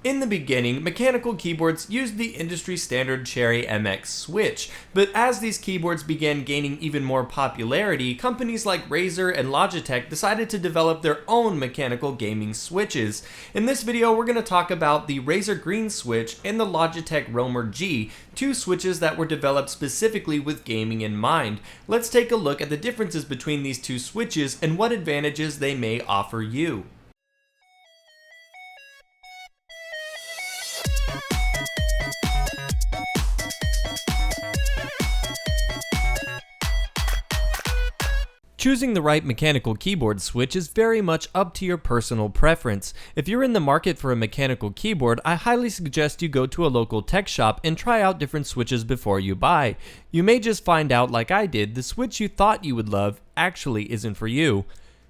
In the beginning, mechanical keyboards used the industry standard Cherry MX switch, but as these keyboards began gaining even more popularity, companies like Razer and Logitech decided to develop their own mechanical gaming switches. In this video, we're going to talk about the Razer Green switch and the Logitech Romer-G, two switches that were developed specifically with gaming in mind. Let's take a look at the differences between these two switches and what advantages they may offer you. Choosing the right mechanical keyboard switch is very much up to your personal preference. If you're in the market for a mechanical keyboard, I highly suggest you go to a local tech shop and try out different switches before you buy. You may just find out, like I did, the switch you thought you would love actually isn't for you.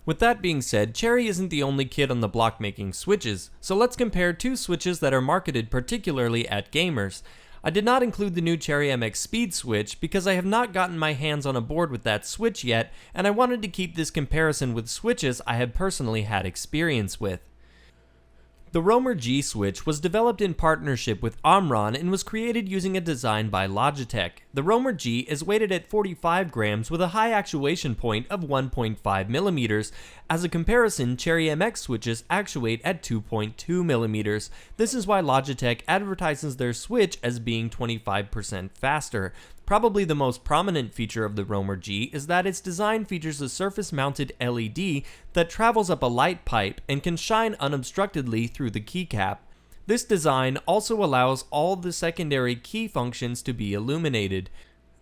With that being said, Cherry isn't the only kid on the block making switches, so let's compare two switches that are marketed particularly at gamers. I did not include the new Cherry MX Speed switch because I have not gotten my hands on a board with that switch yet, and I wanted to keep this comparison with switches I have personally had experience with. The Romer-G switch was developed in partnership with Omron and was created using a design by Logitech. The Romer-G is weighted at 45 grams with a high actuation point of 1.5 millimeters. As a comparison, Cherry MX switches actuate at 2.2 millimeters. This is why Logitech advertises their switch as being 25% faster. Probably the most prominent feature of the Romer-G is that its design features a surface-mounted LED that travels up a light pipe and can shine unobstructedly through the keycap. This design also allows all the secondary key functions to be illuminated.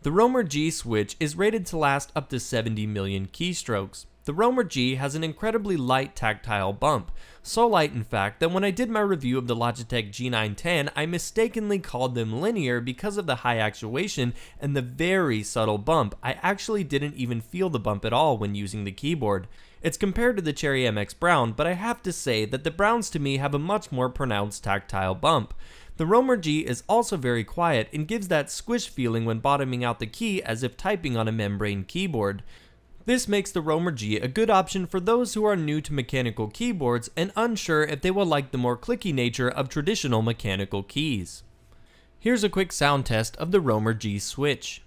The Romer-G switch is rated to last up to 70 million keystrokes. The Romer-G has an incredibly light tactile bump, so light in fact that when I did my review of the Logitech G910, I mistakenly called them linear because of the high actuation and the very subtle bump. I actually didn't even feel the bump at all when using the keyboard. It's compared to the Cherry MX Brown, but I have to say that the Browns to me have a much more pronounced tactile bump. The Romer-G is also very quiet and gives that squish feeling when bottoming out the key as if typing on a membrane keyboard. This makes the Romer-G a good option for those who are new to mechanical keyboards and unsure if they will like the more clicky nature of traditional mechanical keys. Here's a quick sound test of the Romer-G switch.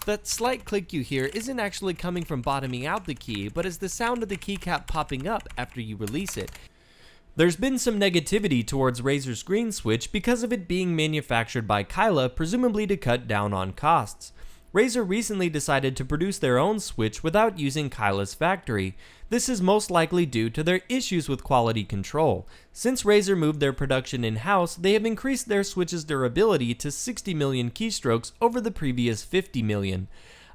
That slight click you hear isn't actually coming from bottoming out the key, but is the sound of the keycap popping up after you release it. There's been some negativity towards Razer's Green switch because of it being manufactured by Kyla, presumably to cut down on costs. Razer recently decided to produce their own switch without using Kyla's factory. This is most likely due to their issues with quality control. Since Razer moved their production in-house, they have increased their switch's durability to 60 million keystrokes over the previous 50 million.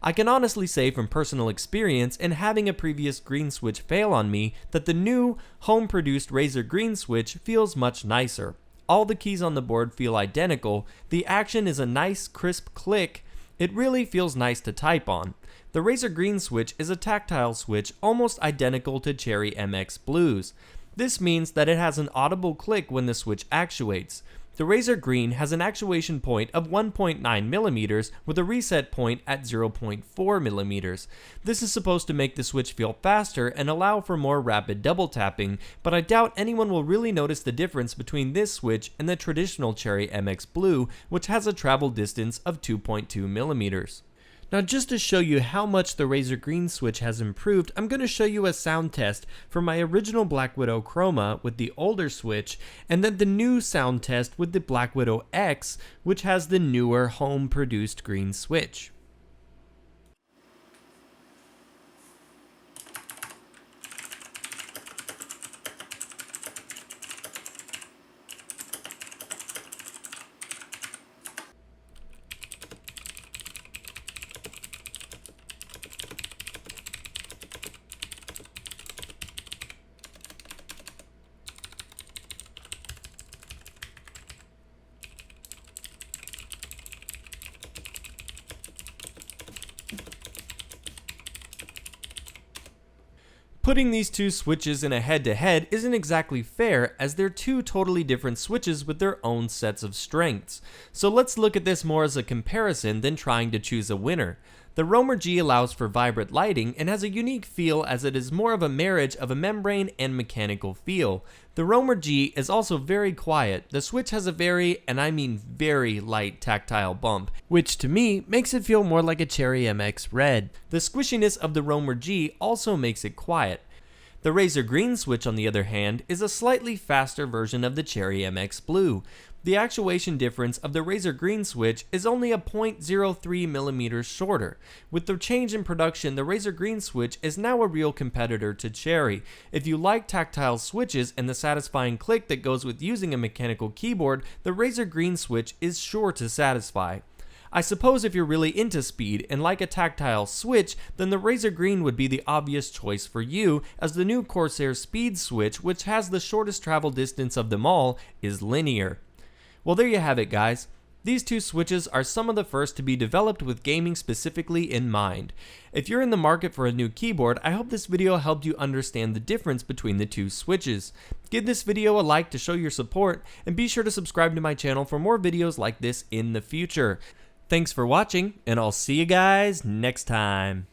I can honestly say from personal experience and having a previous Green switch fail on me that the new, home-produced Razer Green switch feels much nicer. All the keys on the board feel identical, the action is a nice crisp click. It really feels nice to type on. The Razer Green switch is a tactile switch almost identical to Cherry MX Blue's. This means that it has an audible click when the switch actuates. The Razer Green has an actuation point of 1.9 millimeters with a reset point at 0.4 millimeters. This is supposed to make the switch feel faster and allow for more rapid double tapping, but I doubt anyone will really notice the difference between this switch and the traditional Cherry MX Blue, which has a travel distance of 2.2 millimeters. Now, just to show you how much the Razer Green switch has improved, I'm going to show you a sound test for my original Black Widow Chroma with the older switch, and then the new sound test with the Black Widow X, which has the newer home-produced Green switch. Putting these two switches in a head-to-head isn't exactly fair, as they're two totally different switches with their own sets of strengths. So let's look at this more as a comparison than trying to choose a winner. The Romer-G allows for vibrant lighting and has a unique feel, as it is more of a marriage of a membrane and mechanical feel. The Romer-G is also very quiet. The switch has a very, and I mean very, light tactile bump, which to me makes it feel more like a Cherry MX Red. The squishiness of the Romer-G also makes it quiet. The Razer Green switch, on the other hand, is a slightly faster version of the Cherry MX Blue. The actuation difference of the Razer Green switch is only a 0.03 millimeters shorter. With the change in production, the Razer Green switch is now a real competitor to Cherry. If you like tactile switches and the satisfying click that goes with using a mechanical keyboard, the Razer Green switch is sure to satisfy. I suppose if you're really into speed and like a tactile switch, then the Razer Green would be the obvious choice for you, as the new Corsair Speed switch, which has the shortest travel distance of them all, is linear. Well, there you have it, guys. These two switches are some of the first to be developed with gaming specifically in mind. If you're in the market for a new keyboard, I hope this video helped you understand the difference between the two switches. Give this video a like to show your support, and be sure to subscribe to my channel for more videos like this in the future. Thanks for watching, and I'll see you guys next time.